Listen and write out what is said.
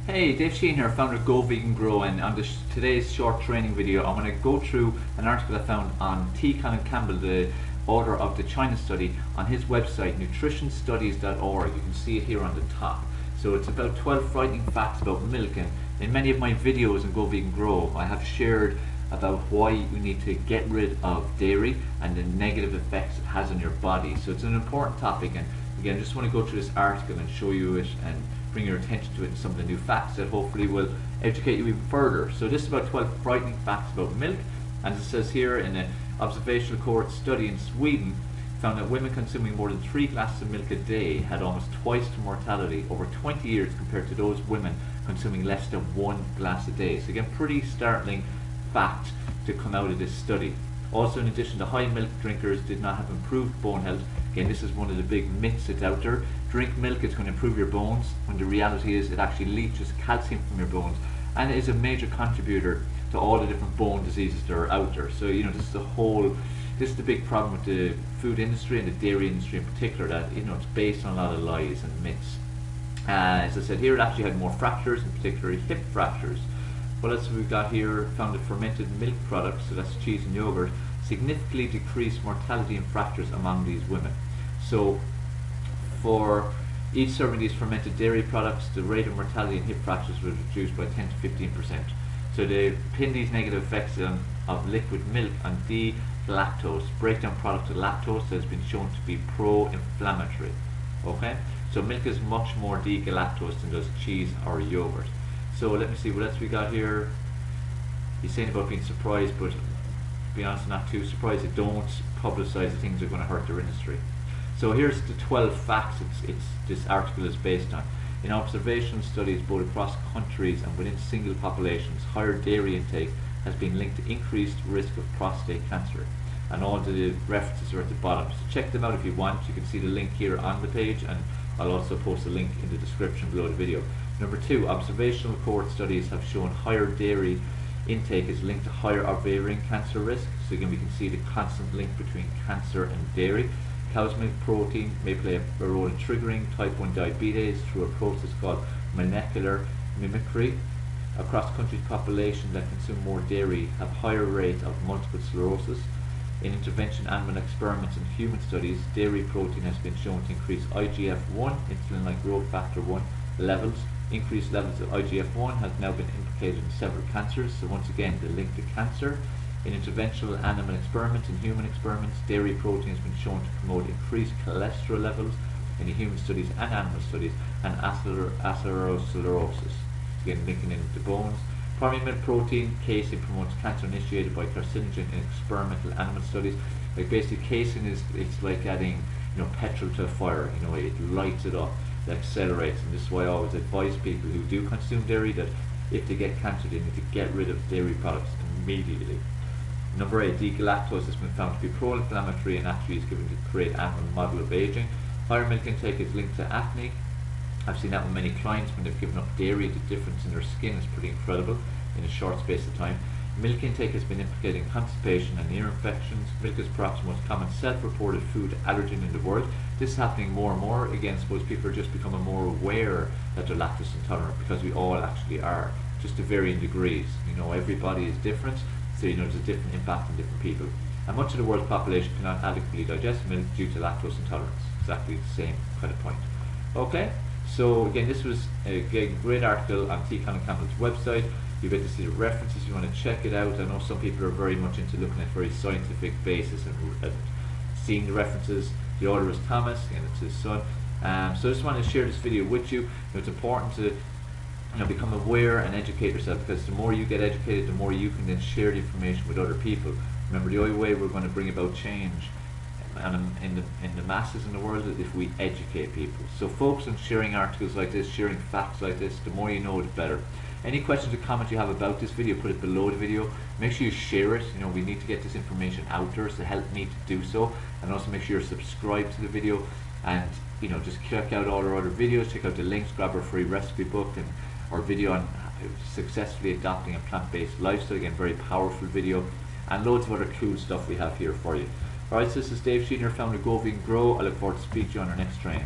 Hey, Dave Sheehan here, founder of Go Vegan Grow, and on today's short training video I'm going to go through an article I found on T. Colin Campbell, the author of the China study, on his website nutritionstudies.org. You can see it here on the top. So it's about 12 frightening facts about milk, and in many of my videos on Go Vegan Grow I have shared about why you need to get rid of dairy and the negative effects it has on your body. So it's an important topic, and again I just want to go through this article and show you it and bring your attention to it and some of the new facts that hopefully will educate you even further. So this is about 12 frightening facts about milk, and it says here, in an observational cohort study in Sweden found that women consuming more than 3 glasses of milk a day had almost twice the mortality over 20 years compared to those women consuming less than 1 glass a day. So again, pretty startling fact to come out of this study. Also, in addition, the high milk drinkers did not have improved bone health. Again, this is one of the big myths that's out there. Drink milk, it's going to improve your bones, when the reality is it actually leaches calcium from your bones, and it is a major contributor to all the different bone diseases that are out there. So this is the big problem with the food industry and the dairy industry in particular, that it's based on a lot of lies and myths. As I said here, it actually had more fractures, in particular hip fractures. What else have we got here? Found that fermented milk products, so that's cheese and yogurt, significantly decreased mortality and fractures among these women. So for each serving of these fermented dairy products, the rate of mortality and hip fractures was reduced by 10 to 15%. So they pin these negative effects of liquid milk on D-galactose, breakdown product of lactose, that has been shown to be pro-inflammatory. Okay, so milk is much more D-galactose than does cheese or yogurt. So let me see what else we got here. He's saying about being surprised, but to be honest, not too surprised. They don't publicize the things that are going to hurt their industry. So here's the 12 facts this article is based on. In observational studies both across countries and within single populations, higher dairy intake has been linked to increased risk of prostate cancer. And all the references are at the bottom. So check them out if you want. You can see the link here on the page, and I'll also post a link in the description below the video. Number 2, observational cohort studies have shown higher dairy intake is linked to higher ovarian cancer risk. So again, we can see the constant link between cancer and dairy. Cow's milk protein may play a role in triggering type 1 diabetes through a process called molecular mimicry. Across countries, populations that consume more dairy have higher rates of multiple sclerosis. In intervention animal experiments and human studies, dairy protein has been shown to increase IGF-1, Insulin-like Growth Factor-1 levels. Increased levels of IGF-1 has now been implicated in several cancers. So once again, the link to cancer. In interventional animal experiments and human experiments, dairy protein has been shown to promote increased cholesterol levels in the human studies and animal studies, and atherosclerosis. Again, linking in the bones. Primary milk protein, casein, promotes cancer initiated by carcinogen in experimental animal studies. Like basically, casein it's like adding petrol to a fire. It lights it up, it accelerates, and this is why I always advise people who do consume dairy that if they get cancer, they need to get rid of dairy products immediately. Number 8, D-galactose has been found to be pro-inflammatory and actually is given to create animal model of aging. Higher milk intake is linked to acne. I've seen that with many clients when they've given up dairy. The difference in their skin is pretty incredible in a short space of time. Milk intake has been implicated in constipation and ear infections. Milk is perhaps the most common self-reported food allergen in the world. This is happening more and more. Again, I suppose people are just becoming more aware that they're lactose intolerant, because we all actually are, just to varying degrees. Everybody is different. So there's a different impact on different people. And much of the world's population cannot adequately digest milk due to lactose intolerance. Exactly the same kind of point. Okay, so again, this was a great article on T. Colin Campbell's website. You get to see the references. You want to check it out. I know some people are very much into looking at very scientific basis and seeing the references. The author is Thomas, and it's his son. So I just want to share this video with you. It's important to become aware and educate yourself, because the more you get educated, the more you can then share the information with other people. Remember, the only way we're going to bring about change in the masses in the world is if we educate people. So focus on sharing articles like this, sharing facts like this. The more you know, the better. Any questions or comments you have about this video, put it below the video. Make sure you share it. We need to get this information out there, so help me to do so. And also make sure you're subscribed to the video, and just check out all our other videos. Check out the links, grab our free recipe book and our video on successfully adopting a plant-based lifestyle. Again, very powerful video, and loads of other cool stuff we have here for you. Alright, so this is Dave Sheehan, founder of Go Vegan Grow. I look forward to speaking to you on our next training.